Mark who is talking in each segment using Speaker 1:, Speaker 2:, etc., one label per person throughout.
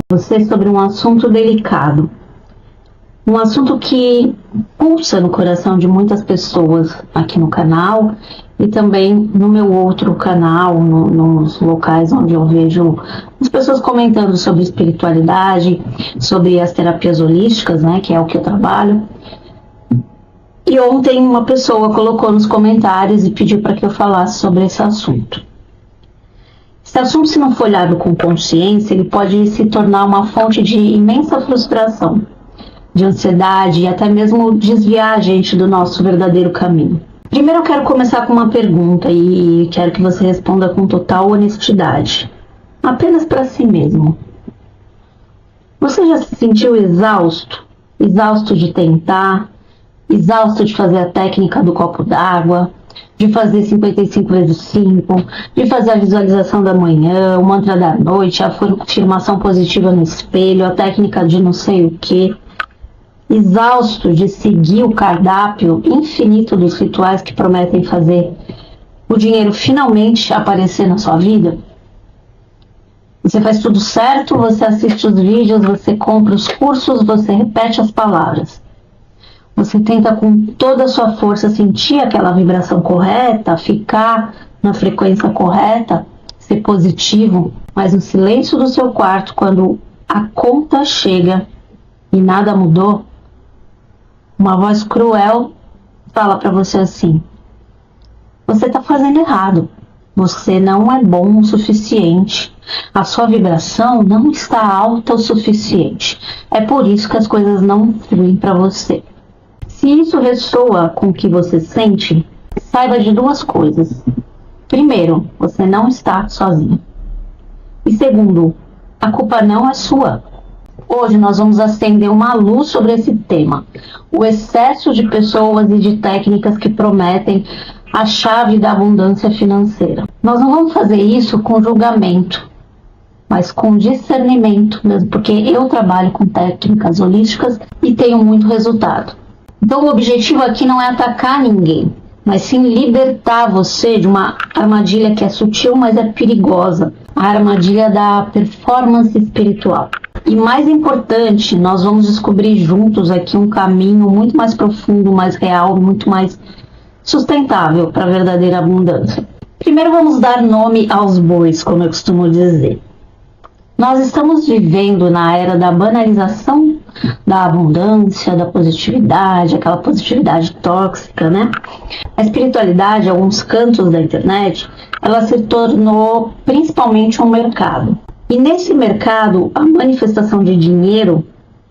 Speaker 1: você sobre um assunto delicado. Um assunto que pulsa no coração de muitas pessoas aqui no canal e também no meu outro canal, nos locais onde eu vejo as pessoas comentando sobre espiritualidade, sobre as terapias holísticas, né, que é o que eu trabalho. E ontem uma pessoa colocou nos comentários e pediu para que eu falasse sobre esse assunto. Esse assunto, se não for olhado com consciência, ele pode se tornar uma fonte de imensa frustração, de ansiedade e até mesmo desviar a gente do nosso verdadeiro caminho. Primeiro eu quero começar com uma pergunta e quero que você responda com total honestidade, apenas para si mesmo. Você já se sentiu exausto? Exausto de tentar? Exausto de fazer a técnica do copo d'água? De fazer 55 vezes 5? De fazer a visualização da manhã, o mantra da noite, a afirmação positiva no espelho, a técnica de não sei o que? Exausto de seguir o cardápio infinito dos rituais que prometem fazer o dinheiro finalmente aparecer na sua vida? Você faz tudo certo, você assiste os vídeos, você compra os cursos, você repete as palavras. Você tenta com toda a sua força sentir aquela vibração correta, ficar na frequência correta, ser positivo, mas no silêncio do seu quarto, quando a conta chega e nada mudou, uma voz cruel fala para você assim: você está fazendo errado, você não é bom o suficiente, a sua vibração não está alta o suficiente, é por isso que as coisas não fluem para você. Se isso ressoa com o que você sente, saiba de duas coisas. Primeiro, você não está sozinho. E segundo, a culpa não é sua. Hoje nós vamos acender uma luz sobre esse tema. O excesso de pessoas e de técnicas que prometem a chave da abundância financeira. Nós não vamos fazer isso com julgamento, mas com discernimento mesmo, porque eu trabalho com técnicas holísticas e tenho muito resultado. Então o objetivo aqui não é atacar ninguém, mas sim libertar você de uma armadilha que é sutil, mas é perigosa. A armadilha da performance espiritual. E mais importante, nós vamos descobrir juntos aqui um caminho muito mais profundo, mais real, muito mais sustentável para a verdadeira abundância. Primeiro vamos dar nome aos bois, como eu costumo dizer. Nós estamos vivendo na era da banalização da abundância, da positividade, aquela positividade tóxica, né? A espiritualidade, em alguns cantos da internet, ela se tornou principalmente um mercado. E nesse mercado, a manifestação de dinheiro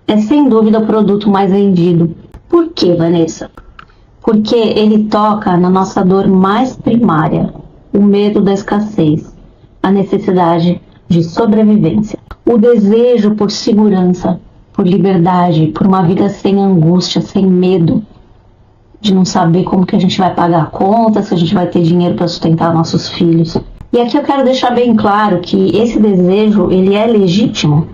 Speaker 1: é sem dúvida o produto mais vendido. Por quê, Vanessa? Porque ele toca na nossa dor mais primária, o medo da escassez, a necessidade de sobrevivência, o desejo por segurança, por liberdade, por uma vida sem angústia, sem medo de não saber como que a gente vai pagar a conta, se a gente vai ter dinheiro para sustentar nossos filhos. E aqui eu quero deixar bem claro que esse desejo, ele é legítimo,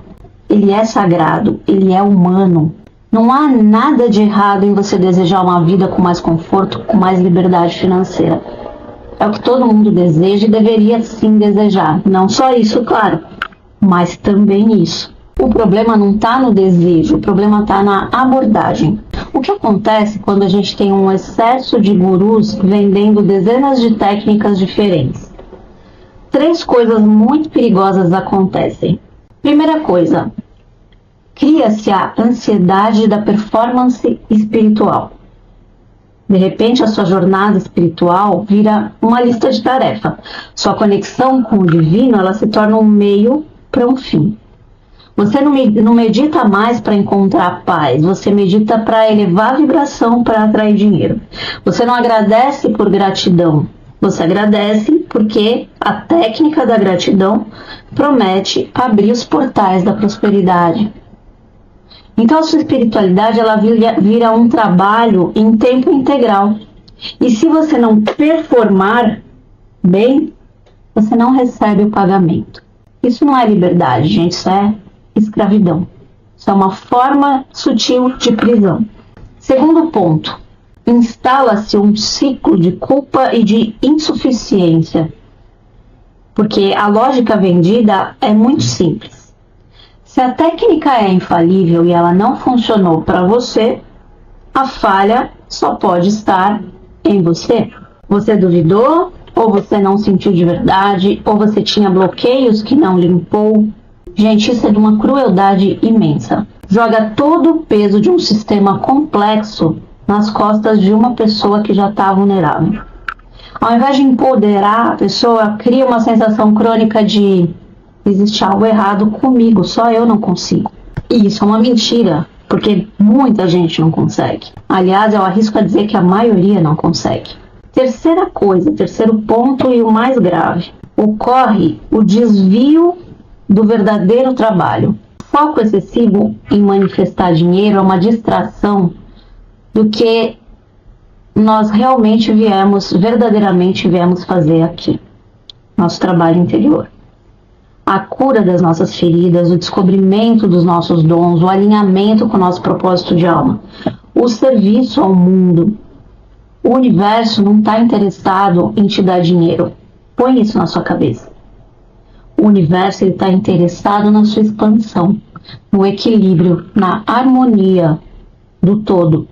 Speaker 1: ele é sagrado, ele é humano. Não há nada de errado em você desejar uma vida com mais conforto, com mais liberdade financeira. É o que todo mundo deseja e deveria sim desejar. Não só isso, claro, mas também isso. O problema não está no desejo, o problema está na abordagem. O que acontece quando a gente tem um excesso de gurus vendendo dezenas de técnicas diferentes? 3 coisas muito perigosas acontecem. Primeira coisa, cria-se a ansiedade da performance espiritual. De repente, a sua jornada espiritual vira uma lista de tarefa. Sua conexão com o divino, ela se torna um meio para um fim. Você não medita mais para encontrar paz, você medita para elevar a vibração, para atrair dinheiro. Você não agradece por gratidão, você agradece porque a técnica da gratidão promete abrir os portais da prosperidade. Então a sua espiritualidade ela vira um trabalho em tempo integral. E se você não performar bem, você não recebe o pagamento. Isso não é liberdade, gente, isso é escravidão. Isso é uma forma sutil de prisão. Segundo ponto, instala-se um ciclo de culpa e de insuficiência. Porque a lógica vendida é muito simples. Se a técnica é infalível e ela não funcionou para você, a falha só pode estar em você. Você duvidou, ou você não sentiu de verdade, ou você tinha bloqueios que não limpou. Gente, isso é de uma crueldade imensa. Joga todo o peso de um sistema complexo nas costas de uma pessoa que já está vulnerável. Ao invés de empoderar a pessoa, cria uma sensação crônica de existe algo errado comigo, só eu não consigo. E isso é uma mentira, porque muita gente não consegue. Aliás, eu arrisco a dizer que a maioria não consegue. Terceira coisa, terceiro ponto e o mais grave. Ocorre o desvio do verdadeiro trabalho. Foco excessivo em manifestar dinheiro é uma distração do que nós verdadeiramente viemos fazer aqui. Nosso trabalho interior. A cura das nossas feridas, o descobrimento dos nossos dons, o alinhamento com o nosso propósito de alma, o serviço ao mundo. O universo não está interessado em te dar dinheiro. Põe isso na sua cabeça. O universo está interessado na sua expansão, no equilíbrio, na harmonia do todo,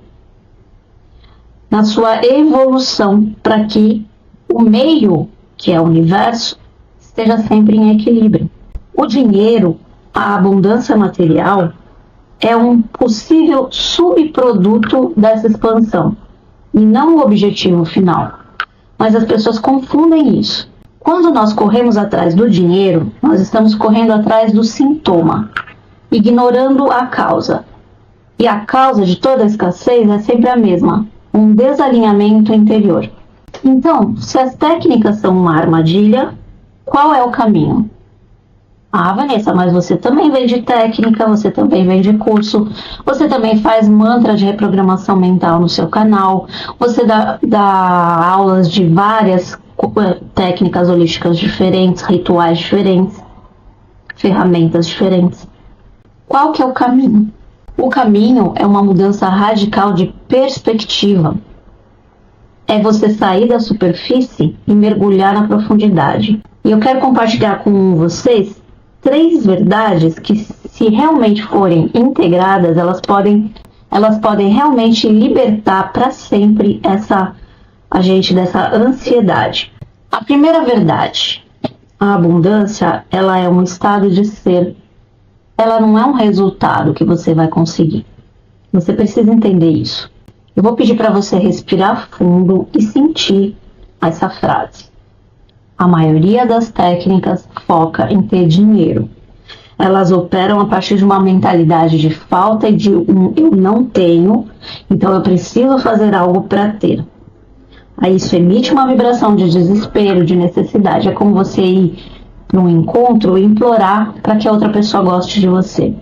Speaker 1: na sua evolução, para que o meio, que é o universo, esteja sempre em equilíbrio. O dinheiro, a abundância material, é um possível subproduto dessa expansão e não o objetivo final. Mas as pessoas confundem isso. Quando nós corremos atrás do dinheiro, nós estamos correndo atrás do sintoma, ignorando a causa. E a causa de toda a escassez é sempre a mesma, um desalinhamento interior. Então, se as técnicas são uma armadilha, qual é o caminho? Ah, Vanessa, mas você também vende técnica, você também vende curso, você também faz mantra de reprogramação mental no seu canal, você dá aulas de várias técnicas holísticas diferentes, rituais diferentes, ferramentas diferentes. Qual que é o caminho? O caminho é uma mudança radical de perspectiva. É você sair da superfície e mergulhar na profundidade. E eu quero compartilhar com vocês 3 verdades que, se realmente forem integradas, elas podem realmente libertar para sempre a gente dessa ansiedade. A primeira verdade: a abundância, ela é um estado de ser. Ela não é um resultado que você vai conseguir. Você precisa entender isso. Eu vou pedir para você respirar fundo e sentir essa frase. A maioria das técnicas foca em ter dinheiro. Elas operam a partir de uma mentalidade de falta e de eu não tenho, então eu preciso fazer algo para ter. Aí isso emite uma vibração de desespero, de necessidade. É como você ir para um encontro e implorar para que a outra pessoa goste de você.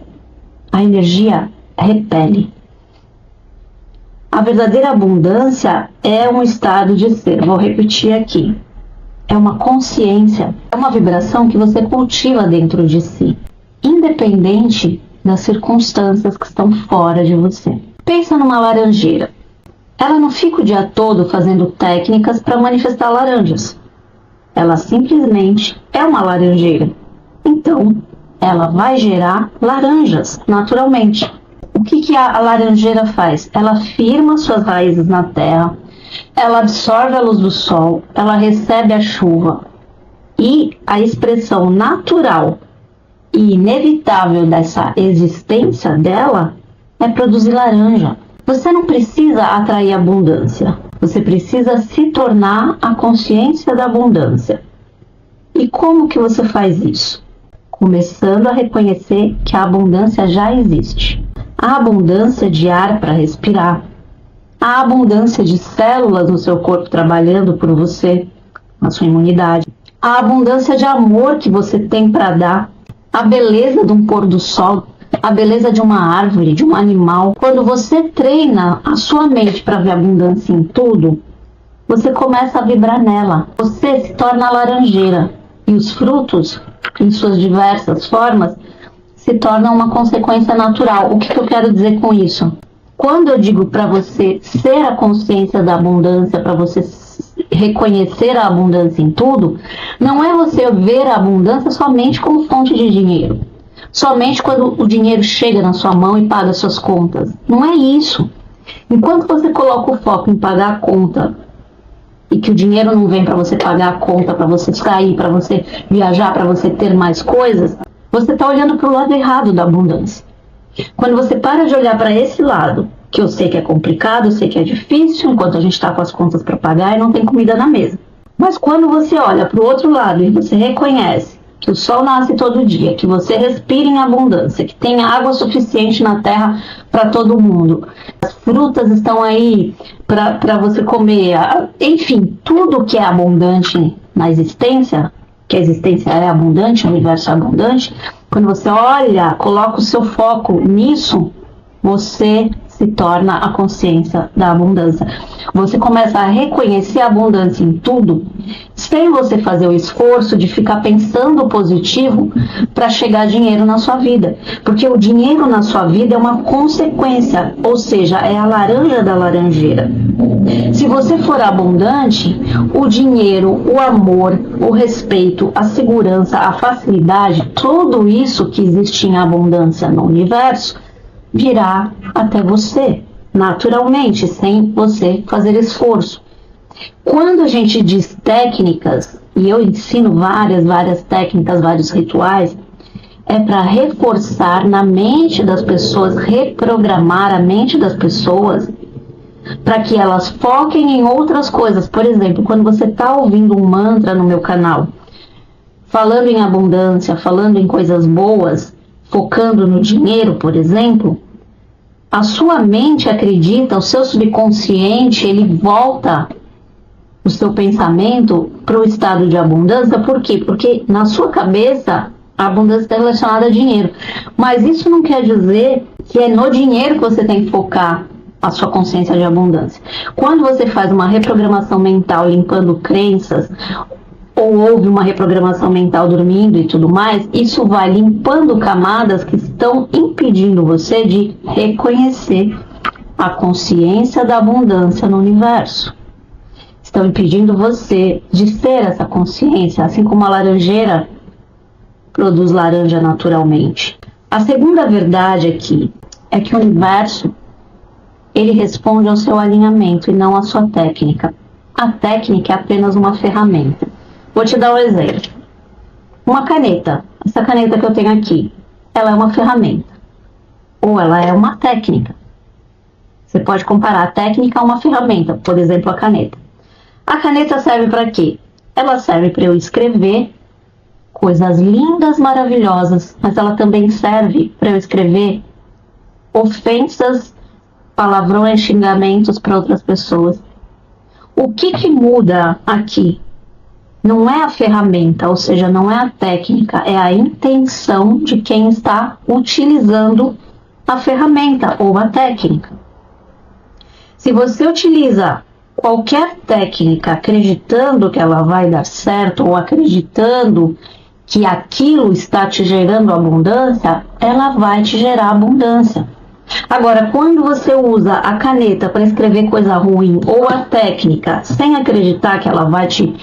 Speaker 1: A energia repele. A verdadeira abundância é um estado de ser. Vou repetir aqui. É uma consciência, é uma vibração que você cultiva dentro de si, independente das circunstâncias que estão fora de você. Pensa numa laranjeira. Ela não fica o dia todo fazendo técnicas para manifestar laranjas. Ela simplesmente é uma laranjeira. Então, ela vai gerar laranjas, naturalmente. O que a laranjeira faz? Ela firma suas raízes na terra, ela absorve a luz do sol, ela recebe a chuva. E a expressão natural e inevitável dessa existência dela é produzir laranja. Você não precisa atrair abundância, você precisa se tornar a consciência da abundância. E como que você faz isso? Começando a reconhecer que a abundância já existe. A abundância de ar para respirar, a abundância de células no seu corpo trabalhando por você, a sua imunidade, a abundância de amor que você tem para dar, a beleza de um pôr do sol, a beleza de uma árvore, de um animal. Quando você treina a sua mente para ver abundância em tudo, você começa a vibrar nela. Você se torna laranjeira e os frutos, em suas diversas formas, se tornam uma consequência natural. O que eu quero dizer com isso? Quando eu digo para você ser a consciência da abundância, para você reconhecer a abundância em tudo, não é você ver a abundância somente como fonte de dinheiro, somente quando o dinheiro chega na sua mão e paga suas contas. Não é isso. Enquanto você coloca o foco em pagar a conta e que o dinheiro não vem para você pagar a conta, para você sair, para você viajar, para você ter mais coisas, você está olhando para o lado errado da abundância. Quando você para de olhar para esse lado, que eu sei que é complicado, eu sei que é difícil, enquanto a gente está com as contas para pagar e não tem comida na mesa. Mas quando você olha para o outro lado e você reconhece que o sol nasce todo dia, que você respira em abundância, que tem água suficiente na terra para todo mundo, as frutas estão aí para você comer, enfim, tudo que é abundante na existência, que a existência é abundante, o universo é abundante, quando você olha, coloca o seu foco nisso, você se torna a consciência da abundância. Você começa a reconhecer a abundância em tudo, sem você fazer o esforço de ficar pensando positivo para chegar dinheiro na sua vida. Porque o dinheiro na sua vida é uma consequência, ou seja, é a laranja da laranjeira. Se você for abundante, o dinheiro, o amor, o respeito, a segurança, a facilidade, tudo isso que existe em abundância no universo, virá até você, naturalmente, sem você fazer esforço. Quando a gente diz técnicas, e eu ensino várias técnicas, vários rituais, é para reforçar na mente das pessoas, reprogramar a mente das pessoas, para que elas foquem em outras coisas. Por exemplo, quando você está ouvindo um mantra no meu canal, falando em abundância, falando em coisas boas, focando no dinheiro, por exemplo, a sua mente acredita, o seu subconsciente, ele volta o seu pensamento para o estado de abundância. Por quê? Porque na sua cabeça a abundância está relacionada a dinheiro. Mas isso não quer dizer que é no dinheiro que você tem que focar a sua consciência de abundância. Quando você faz uma reprogramação mental limpando crenças, ou houve uma reprogramação mental dormindo e tudo mais, isso vai limpando camadas que estão impedindo você de reconhecer a consciência da abundância no universo. Estão impedindo você de ser essa consciência, assim como a laranjeira produz laranja naturalmente. A segunda verdade aqui é que o universo, ele responde ao seu alinhamento e não à sua técnica. A técnica é apenas uma ferramenta. Vou te dar um exemplo. Uma caneta. Essa caneta que eu tenho aqui, ela é uma ferramenta. Ou ela é uma técnica. Você pode comparar a técnica a uma ferramenta. Por exemplo, a caneta. A caneta serve para quê? Ela serve para eu escrever coisas lindas, maravilhosas. Mas ela também serve para eu escrever ofensas, palavrões, xingamentos para outras pessoas. O que muda aqui? Não é a ferramenta, ou seja, não é a técnica, é a intenção de quem está utilizando a ferramenta ou a técnica. Se você utiliza qualquer técnica acreditando que ela vai dar certo ou acreditando que aquilo está te gerando abundância, ela vai te gerar abundância. Agora, quando você usa a caneta para escrever coisa ruim ou a técnica sem acreditar que ela vai te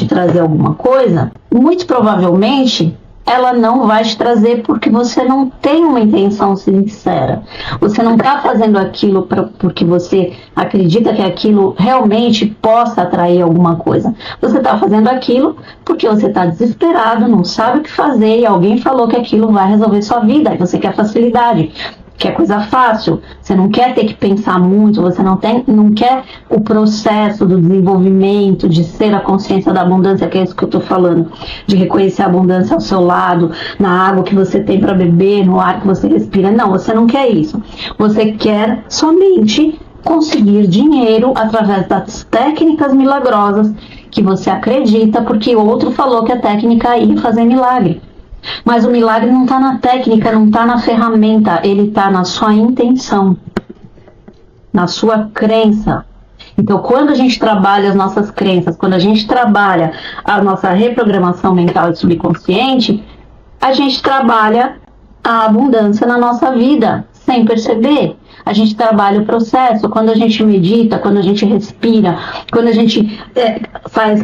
Speaker 1: trazer alguma coisa, muito provavelmente ela não vai te trazer porque você não tem uma intenção sincera. Você não está fazendo aquilo porque você acredita que aquilo realmente possa atrair alguma coisa. Você está fazendo aquilo porque você está desesperado, não sabe o que fazer e alguém falou que aquilo vai resolver sua vida e você quer facilidade. Quer coisa fácil, você não quer ter que pensar muito, você não quer o processo do desenvolvimento, de ser a consciência da abundância, que é isso que eu estou falando, de reconhecer a abundância ao seu lado, na água que você tem para beber, no ar que você respira. Não, você não quer isso. Você quer somente conseguir dinheiro através das técnicas milagrosas que você acredita, porque outro falou que a técnica ia fazer milagre. Mas o milagre não está na técnica, não está na ferramenta, ele está na sua intenção, na sua crença. Então, quando a gente trabalha as nossas crenças, quando a gente trabalha a nossa reprogramação mental e subconsciente, a gente trabalha a abundância na nossa vida, sem perceber. A gente trabalha o processo, quando a gente medita, quando a gente respira, quando a gente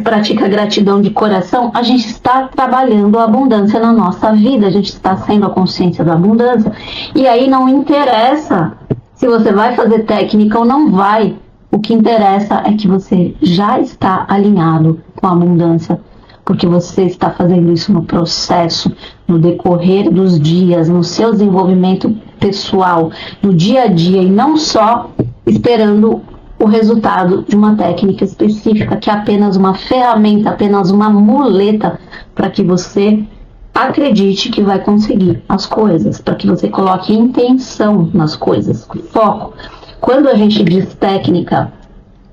Speaker 1: pratica gratidão de coração, a gente está trabalhando a abundância na nossa vida, a gente está sendo a consciência da abundância. E aí não interessa se você vai fazer técnica ou não vai. O que interessa é que você já está alinhado com a abundância, porque você está fazendo isso no processo, no decorrer dos dias, no seu desenvolvimento pessoal, no dia a dia, e não só esperando o resultado de uma técnica específica, que é apenas uma ferramenta, apenas uma muleta para que você acredite que vai conseguir as coisas, para que você coloque intenção nas coisas, foco. Quando a gente diz técnica,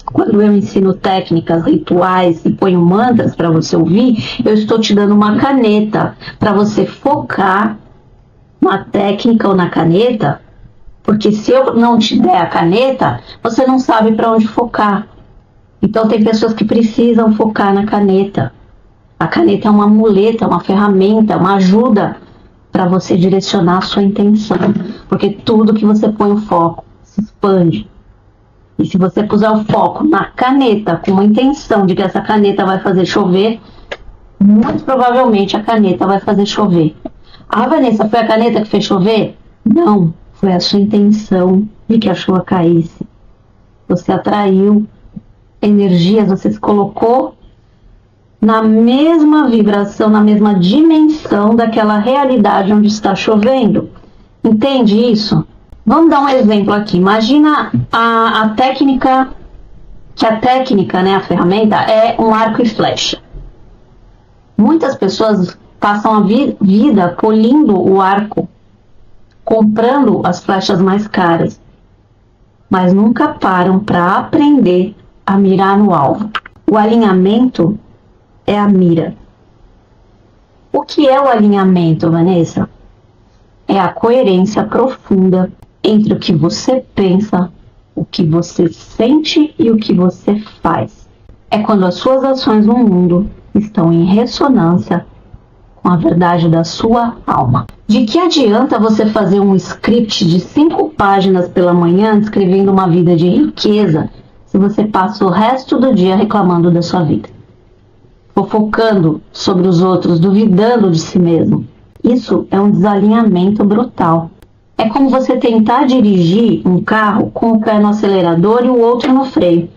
Speaker 1: quando eu ensino técnicas, rituais e ponho mantras para você ouvir, eu estou te dando uma caneta para você focar na técnica ou na caneta, porque se eu não te der a caneta, você não sabe para onde focar. Então tem pessoas que precisam focar na caneta. A caneta é uma muleta, uma ferramenta, uma ajuda para você direcionar a sua intenção, porque tudo que você põe o foco se expande. E se você puser o foco na caneta com uma intenção de que essa caneta vai fazer chover, muito provavelmente a caneta vai fazer chover. Ah, Vanessa, foi a caneta que fez chover? Não, foi a sua intenção de que a chuva caísse. Você atraiu energias, você se colocou na mesma vibração, na mesma dimensão daquela realidade onde está chovendo. Entende isso? Vamos dar um exemplo aqui. Imagina a técnica, né, a ferramenta é um arco e flecha. Muitas pessoas passam a vida polindo o arco, comprando as flechas mais caras, mas nunca param para aprender a mirar no alvo. O alinhamento é a mira. O que é o alinhamento, Vanessa? É a coerência profunda entre o que você pensa, o que você sente e o que você faz. É quando as suas ações no mundo estão em ressonância com a verdade da sua alma. De que adianta você fazer um script de 5 páginas pela manhã descrevendo uma vida de riqueza se você passa o resto do dia reclamando da sua vida, fofocando sobre os outros, duvidando de si mesmo? Isso é um desalinhamento brutal. É como você tentar dirigir um carro com o pé no acelerador e o outro no freio.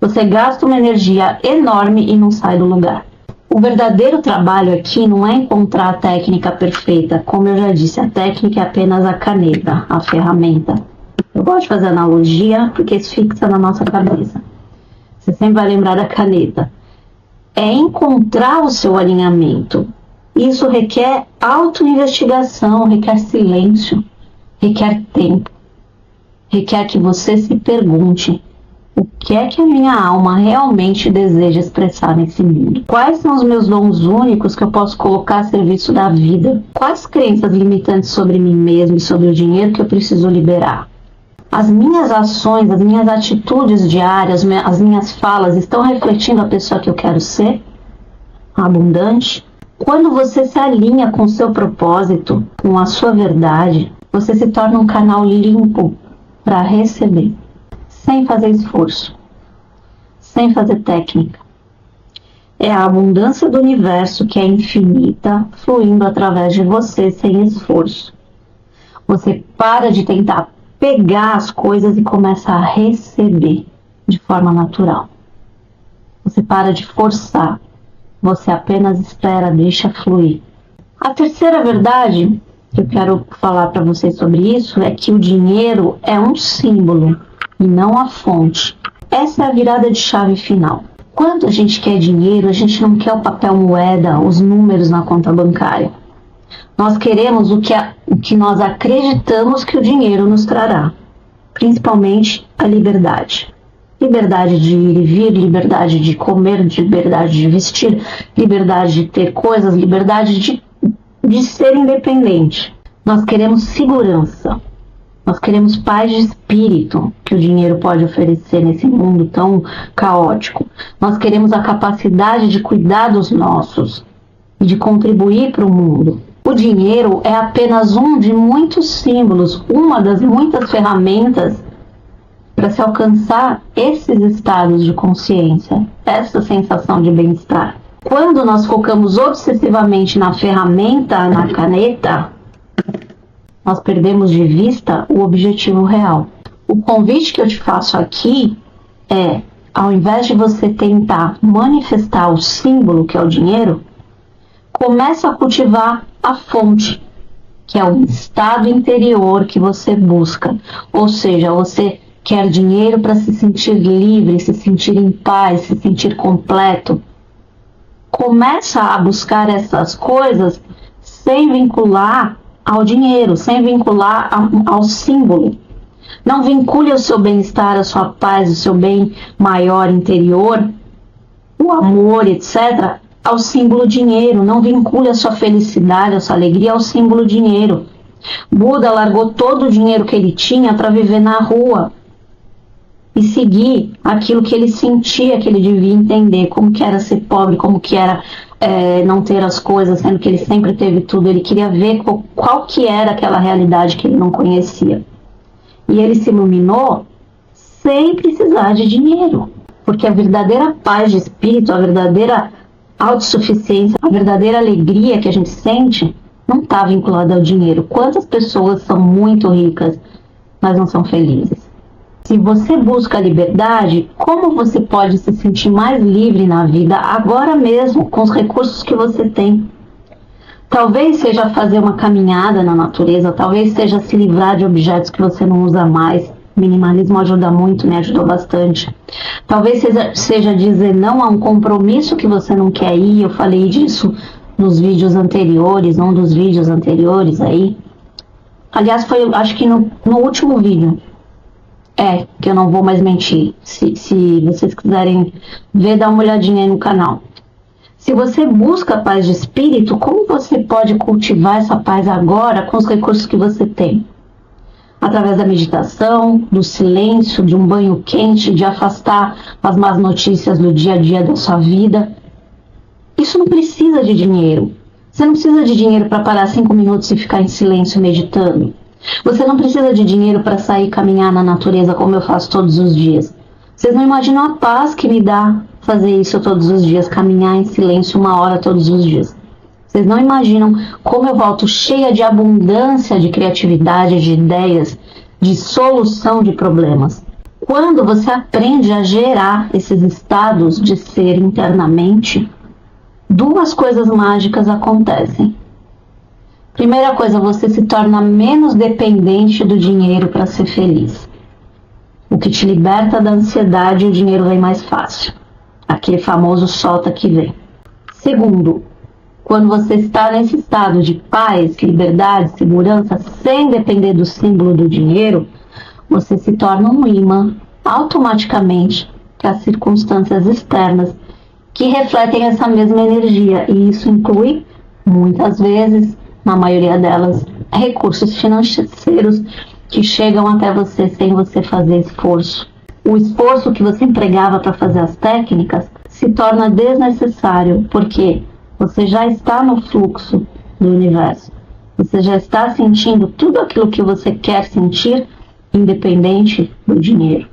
Speaker 1: Você gasta uma energia enorme e não sai do lugar. O verdadeiro trabalho aqui não é encontrar a técnica perfeita. Como eu já disse, a técnica é apenas a caneta, a ferramenta. Eu gosto de fazer analogia porque isso fixa na nossa cabeça. Você sempre vai lembrar da caneta. É encontrar o seu alinhamento. Isso requer autoinvestigação, requer silêncio, requer tempo, requer que você se pergunte: o que é que a minha alma realmente deseja expressar nesse mundo? Quais são os meus dons únicos que eu posso colocar a serviço da vida? Quais crenças limitantes sobre mim mesmo e sobre o dinheiro que eu preciso liberar? As minhas ações, as minhas atitudes diárias, as minhas falas estão refletindo a pessoa que eu quero ser? Abundante? Quando você se alinha com o seu propósito, com a sua verdade, você se torna um canal limpo para receber, sem fazer esforço, sem fazer técnica. É a abundância do universo, que é infinita, fluindo através de você sem esforço. Você para de tentar pegar as coisas e começa a receber de forma natural. Você para de forçar, você apenas espera, deixa fluir. A terceira verdade que eu quero falar para vocês sobre isso é que o dinheiro é um símbolo e não a fonte. Essa é a virada de chave final. Quando a gente quer dinheiro, a gente não quer o papel moeda, os números na conta bancária. Nós queremos o que nós acreditamos que o dinheiro nos trará, principalmente a liberdade. Liberdade de ir e vir, liberdade de comer, liberdade de vestir, liberdade de ter coisas, liberdade de ser independente. Nós queremos segurança, nós queremos paz de espírito que o dinheiro pode oferecer nesse mundo tão caótico. Nós queremos a capacidade de cuidar dos nossos e de contribuir para o mundo. O dinheiro é apenas um de muitos símbolos, uma das muitas ferramentas para se alcançar esses estados de consciência, essa sensação de bem-estar. Quando nós focamos obsessivamente na ferramenta, na caneta, nós perdemos de vista o objetivo real. O convite que eu te faço aqui é, ao invés de você tentar manifestar o símbolo que é o dinheiro, começa a cultivar a fonte, que é o estado interior que você busca. Ou seja, você quer dinheiro para se sentir livre, se sentir em paz, se sentir completo. Começa a buscar essas coisas sem vincular ao dinheiro, sem vincular ao símbolo. Não vincule o seu bem-estar, a sua paz, o seu bem maior interior, o amor, etc., ao símbolo dinheiro. Não vincule a sua felicidade, a sua alegria ao símbolo dinheiro. Buda largou todo o dinheiro que ele tinha para viver na rua e seguir aquilo que ele sentia que ele devia entender, como que era ser pobre, como que era não ter as coisas, sendo que ele sempre teve tudo. Ele queria ver qual que era aquela realidade que ele não conhecia. E ele se iluminou sem precisar de dinheiro, porque a verdadeira paz de espírito, a verdadeira autossuficiência, a verdadeira alegria que a gente sente não está vinculada ao dinheiro. Quantas pessoas são muito ricas, mas não são felizes? Se você busca a liberdade, como você pode se sentir mais livre na vida agora mesmo, com os recursos que você tem? Talvez seja fazer uma caminhada na natureza, talvez seja se livrar de objetos que você não usa mais. Minimalismo ajuda muito, me ajudou bastante. Talvez seja dizer não a um compromisso que você não quer ir. Eu falei disso nos vídeos anteriores, num dos vídeos anteriores aí. Aliás, foi, acho que no último vídeo. Que eu não vou mais mentir. Se vocês quiserem ver, dá uma olhadinha aí no canal. Se você busca a paz de espírito, como você pode cultivar essa paz agora com os recursos que você tem? Através da meditação, do silêncio, de um banho quente, de afastar as más notícias do dia a dia da sua vida. Isso não precisa de dinheiro. Você não precisa de dinheiro para parar 5 minutos e ficar em silêncio meditando. Você não precisa de dinheiro para sair e caminhar na natureza como eu faço todos os dias. Vocês não imaginam a paz que me dá fazer isso todos os dias, caminhar em silêncio 1 hora todos os dias. Vocês não imaginam como eu volto cheia de abundância de criatividade, de ideias, de solução de problemas. Quando você aprende a gerar esses estados de ser internamente, 2 coisas mágicas acontecem. Primeira coisa, você se torna menos dependente do dinheiro para ser feliz. O que te liberta da ansiedade, o dinheiro vem mais fácil. Aquele famoso solta que vem. Segundo, quando você está nesse estado de paz, liberdade, segurança, sem depender do símbolo do dinheiro, você se torna um imã automaticamente para as circunstâncias externas que refletem essa mesma energia. E isso inclui, muitas vezes, na maioria delas, recursos financeiros que chegam até você sem você fazer esforço. O esforço que você empregava para fazer as técnicas se torna desnecessário, porque você já está no fluxo do universo. Você já está sentindo tudo aquilo que você quer sentir, independente do dinheiro.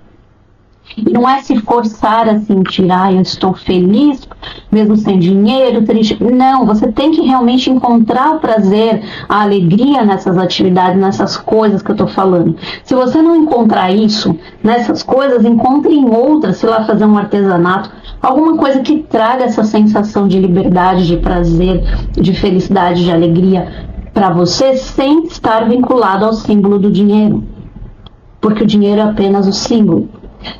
Speaker 1: E não é se forçar a sentir, eu estou feliz, mesmo sem dinheiro, triste. Não, você tem que realmente encontrar o prazer, a alegria nessas atividades, nessas coisas que eu estou falando. Se você não encontrar isso nessas coisas, encontre em outras, sei lá, fazer um artesanato, alguma coisa que traga essa sensação de liberdade, de prazer, de felicidade, de alegria para você, sem estar vinculado ao símbolo do dinheiro. Porque o dinheiro é apenas o símbolo.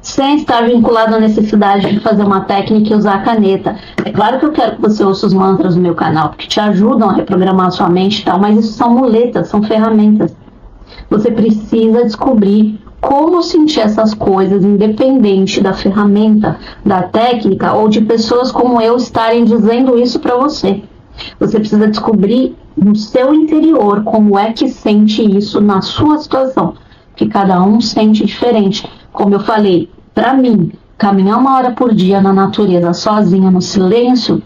Speaker 1: Sem estar vinculado à necessidade de fazer uma técnica e usar a caneta. É claro que eu quero que você ouça os mantras do meu canal, porque te ajudam a reprogramar a sua mente e tal, mas isso são muletas, são ferramentas. Você precisa descobrir como sentir essas coisas, independente da ferramenta, da técnica ou de pessoas como eu estarem dizendo isso para você. Você precisa descobrir no seu interior como é que sente isso na sua situação, que cada um sente diferente. Como eu falei, para mim, caminhar 1 hora por dia na natureza, sozinha, no silêncio,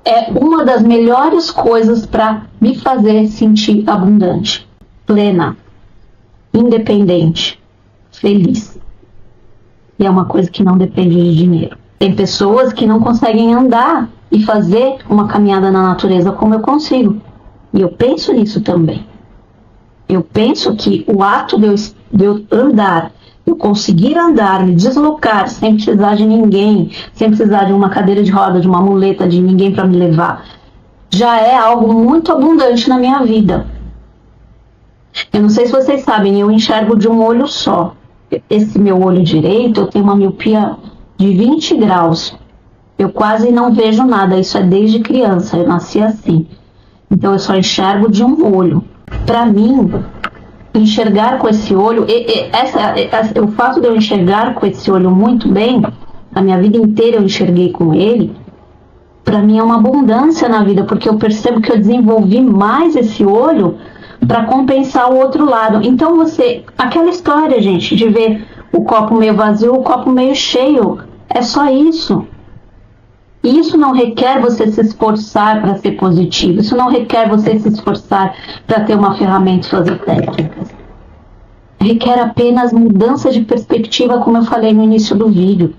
Speaker 1: é uma das melhores coisas para me fazer sentir abundante, plena, independente, feliz. E é uma coisa que não depende de dinheiro. Tem pessoas que não conseguem andar e fazer uma caminhada na natureza como eu consigo. E eu penso nisso também. Eu penso que o ato de eu andar, eu conseguir andar, me deslocar sem precisar de ninguém, sem precisar de uma cadeira de roda, de uma muleta, de ninguém para me levar, já é algo muito abundante na minha vida. Eu não sei se vocês sabem, eu enxergo de um olho só. Esse meu olho direito, eu tenho uma miopia de 20 graus. Eu quase não vejo nada, isso é desde criança, eu nasci assim. Então eu só enxergo de um olho. Para mim, enxergar com esse olho, o fato de eu enxergar com esse olho muito bem, a minha vida inteira eu enxerguei com ele, para mim é uma abundância na vida, porque eu percebo que eu desenvolvi mais esse olho para compensar o outro lado. Então aquela história, gente, de ver o copo meio vazio, o copo meio cheio, é só isso. E isso não requer você se esforçar para ser positivo, isso não requer você se esforçar para ter uma ferramenta e fazer técnicas. Requer apenas mudança de perspectiva, como eu falei no início do vídeo.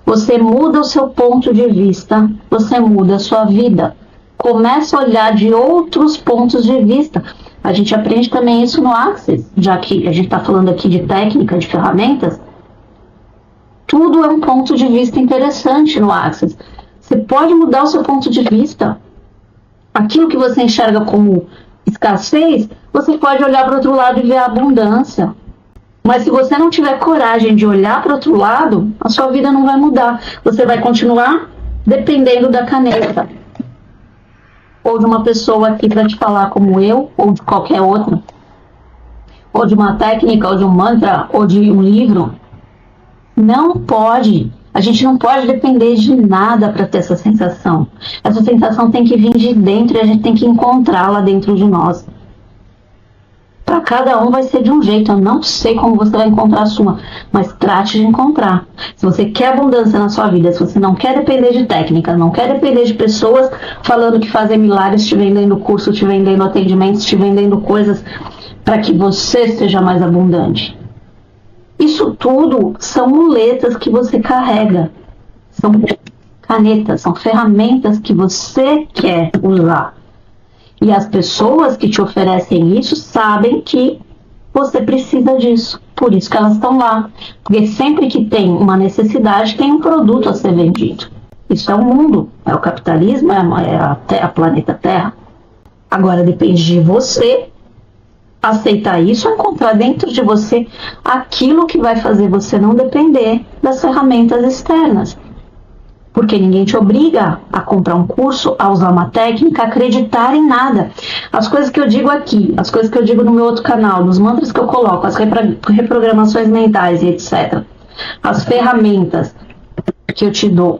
Speaker 1: Você muda o seu ponto de vista, você muda a sua vida. Começa a olhar de outros pontos de vista. A gente aprende também isso no Access, já que a gente está falando aqui de técnica, de ferramentas. Tudo é um ponto de vista interessante no Access. Você pode mudar o seu ponto de vista. Aquilo que você enxerga como escassez, você pode olhar para o outro lado e ver a abundância. Mas se você não tiver coragem de olhar para o outro lado, a sua vida não vai mudar. Você vai continuar dependendo da caneta. Ou de uma pessoa aqui para te falar como eu, ou de qualquer outra. Ou de uma técnica, ou de um mantra, ou de um livro. Não pode. A gente não pode depender de nada para ter essa sensação. Essa sensação tem que vir de dentro e a gente tem que encontrá-la dentro de nós. Para cada um vai ser de um jeito. Eu não sei como você vai encontrar a sua, mas trate de encontrar. Se você quer abundância na sua vida, se você não quer depender de técnicas, não quer depender de pessoas falando que fazem milagres, te vendendo curso, te vendendo atendimentos, te vendendo coisas para que você seja mais abundante. Isso tudo são muletas que você carrega, são canetas, são ferramentas que você quer usar. E as pessoas que te oferecem isso sabem que você precisa disso, por isso que elas estão lá. Porque sempre que tem uma necessidade, tem um produto a ser vendido. Isso é o mundo, é o capitalismo, é a planeta Terra. Agora depende de você aceitar isso, encontrar dentro de você aquilo que vai fazer você não depender das ferramentas externas. Porque ninguém te obriga a comprar um curso, a usar uma técnica, a acreditar em nada. As coisas que eu digo aqui, as coisas que eu digo no meu outro canal, nos mantras que eu coloco, as reprogramações mentais e etc. As ferramentas que eu te dou.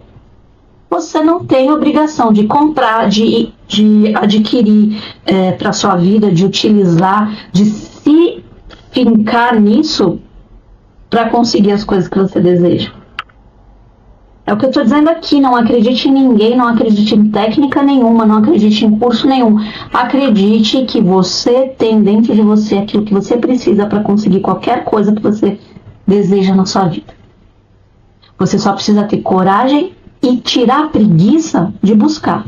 Speaker 1: Você não tem obrigação de comprar, de adquirir para sua vida, de utilizar, de se fincar nisso para conseguir as coisas que você deseja. É o que eu estou dizendo aqui, não acredite em ninguém, não acredite em técnica nenhuma, não acredite em curso nenhum. Acredite que você tem dentro de você aquilo que você precisa para conseguir qualquer coisa que você deseja na sua vida. Você só precisa ter coragem e tirar a preguiça de buscar.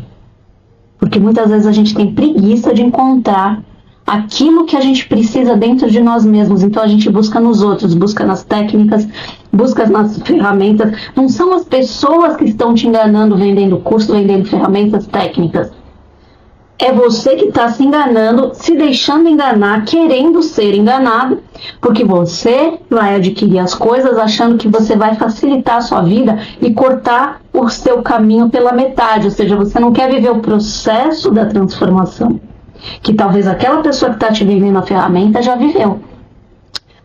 Speaker 1: Porque muitas vezes a gente tem preguiça de encontrar aquilo que a gente precisa dentro de nós mesmos. Então a gente busca nos outros, busca nas técnicas, busca nas ferramentas. Não são as pessoas que estão te enganando, vendendo curso, vendendo ferramentas técnicas. É você que está se enganando, se deixando enganar, querendo ser enganado, porque você vai adquirir as coisas achando que você vai facilitar a sua vida e cortar o seu caminho pela metade. Ou seja, você não quer viver o processo da transformação, que talvez aquela pessoa que está te vendendo a ferramenta já viveu.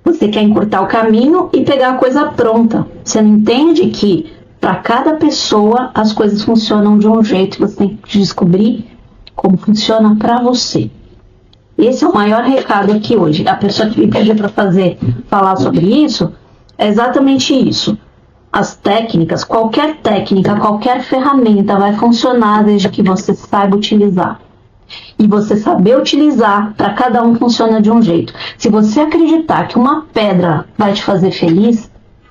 Speaker 1: Você quer encurtar o caminho e pegar a coisa pronta. Você não entende que para cada pessoa as coisas funcionam de um jeito, você tem que descobrir como funciona para você. Esse é o maior recado aqui hoje. A pessoa que me pediu para falar sobre isso é exatamente isso. as técnicas, qualquer técnica, qualquer ferramenta vai funcionar desde que você saiba utilizar. E você saber utilizar, para cada um funciona de um jeito. Se você acreditar que uma pedra vai te fazer feliz,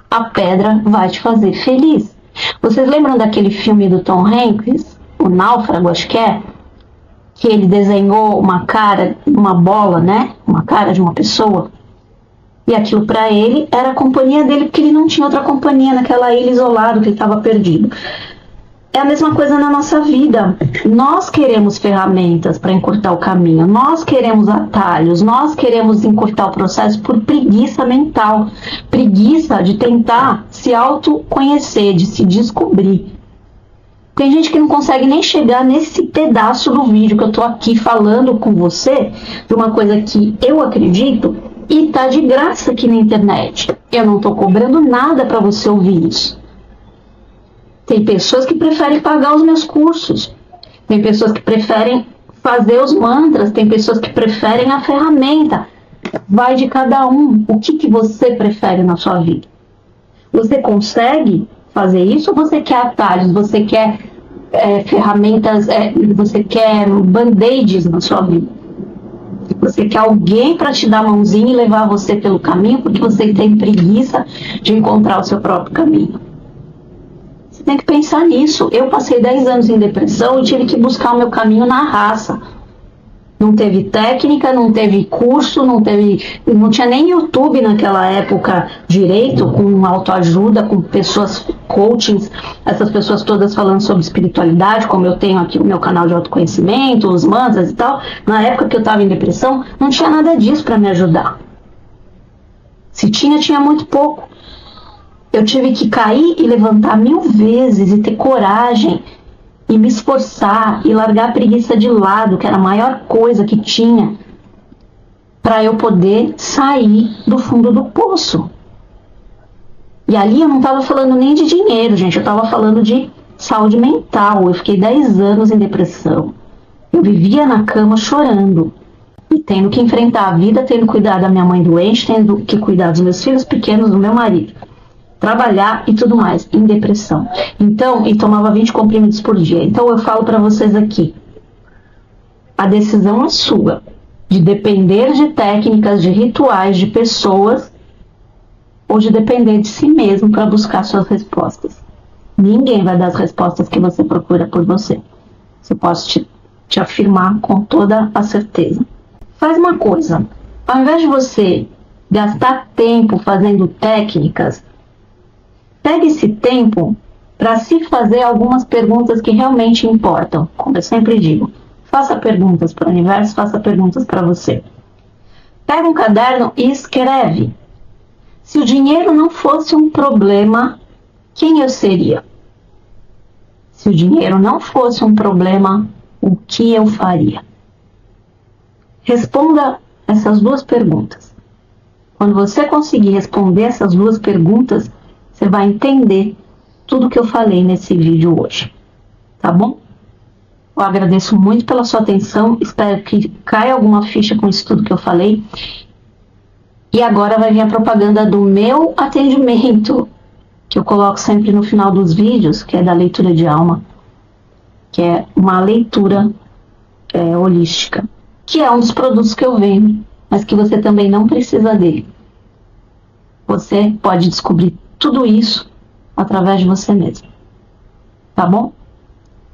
Speaker 1: a pedra vai te fazer feliz. Vocês lembram daquele filme do Tom Hanks, O Náufrago, acho que ele desenhou uma cara, uma bola, né? Uma cara de uma pessoa. E aquilo para ele era a companhia dele, porque ele não tinha outra companhia naquela ilha isolado, que ele estava perdido. É a mesma coisa na nossa vida. Nós queremos ferramentas para encurtar o caminho, nós queremos atalhos, nós queremos encurtar o processo por preguiça mental, preguiça de tentar se autoconhecer, de se descobrir. Tem gente que não consegue nem chegar nesse pedaço do vídeo que eu estou aqui falando com você, de uma coisa que eu acredito, e tá de graça aqui na internet. Eu não estou cobrando nada para você ouvir isso. Tem pessoas que preferem pagar os meus cursos. Tem pessoas que preferem fazer os mantras. Tem pessoas que preferem a ferramenta. Vai de cada um. O que você prefere na sua vida? Você consegue fazer isso ou você quer atalhos? Você quer ferramentas? Você quer band-aids na sua vida? Você quer alguém para te dar a mãozinha e levar você pelo caminho porque você tem preguiça de encontrar o seu próprio caminho? Você tem que pensar nisso. Eu passei 10 anos em depressão e tive que buscar o meu caminho na raça. Não teve técnica, não teve curso, não tinha nem YouTube naquela época direito, com autoajuda, com pessoas, coachings, essas pessoas todas falando sobre espiritualidade, como eu tenho aqui o meu canal de autoconhecimento, os mantras e tal. Na época que eu estava em depressão, não tinha nada disso para me ajudar. Se tinha muito pouco. Eu tive que cair e levantar 1000 vezes e ter coragem e me esforçar e largar a preguiça de lado, que era a maior coisa que tinha, para eu poder sair do fundo do poço. E ali eu não estava falando nem de dinheiro, gente, eu estava falando de saúde mental. Eu fiquei 10 anos em depressão. Eu vivia na cama chorando e tendo que enfrentar a vida, tendo que cuidar da minha mãe doente, tendo que cuidar dos meus filhos pequenos, do meu marido, trabalhar e tudo mais, em depressão. Então, e tomava 20 comprimidos por dia. Então eu falo para vocês aqui, a decisão é sua, de depender de técnicas, de rituais, de pessoas, ou de depender de si mesmo para buscar suas respostas. Ninguém vai dar as respostas que você procura por você. Eu posso te afirmar com toda a certeza. Faz uma coisa, ao invés de você gastar tempo fazendo técnicas, pegue esse tempo para se fazer algumas perguntas que realmente importam. Como eu sempre digo, faça perguntas para o universo, faça perguntas para você. Pega um caderno e escreve. Se o dinheiro não fosse um problema, quem eu seria? Se o dinheiro não fosse um problema, o que eu faria? Responda essas 2 perguntas. Quando você conseguir responder essas 2 perguntas, você vai entender tudo que eu falei nesse vídeo hoje, tá bom? Eu agradeço muito pela sua atenção, espero que caia alguma ficha com isso tudo que eu falei. E agora vai vir a propaganda do meu atendimento, que eu coloco sempre no final dos vídeos, que é da leitura de alma, que é uma leitura holística, que é um dos produtos que eu vendo, mas que você também não precisa dele. Você pode descobrir tudo isso através de você mesmo. Tá bom?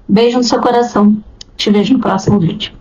Speaker 1: Beijo no seu coração. Te vejo no próximo vídeo.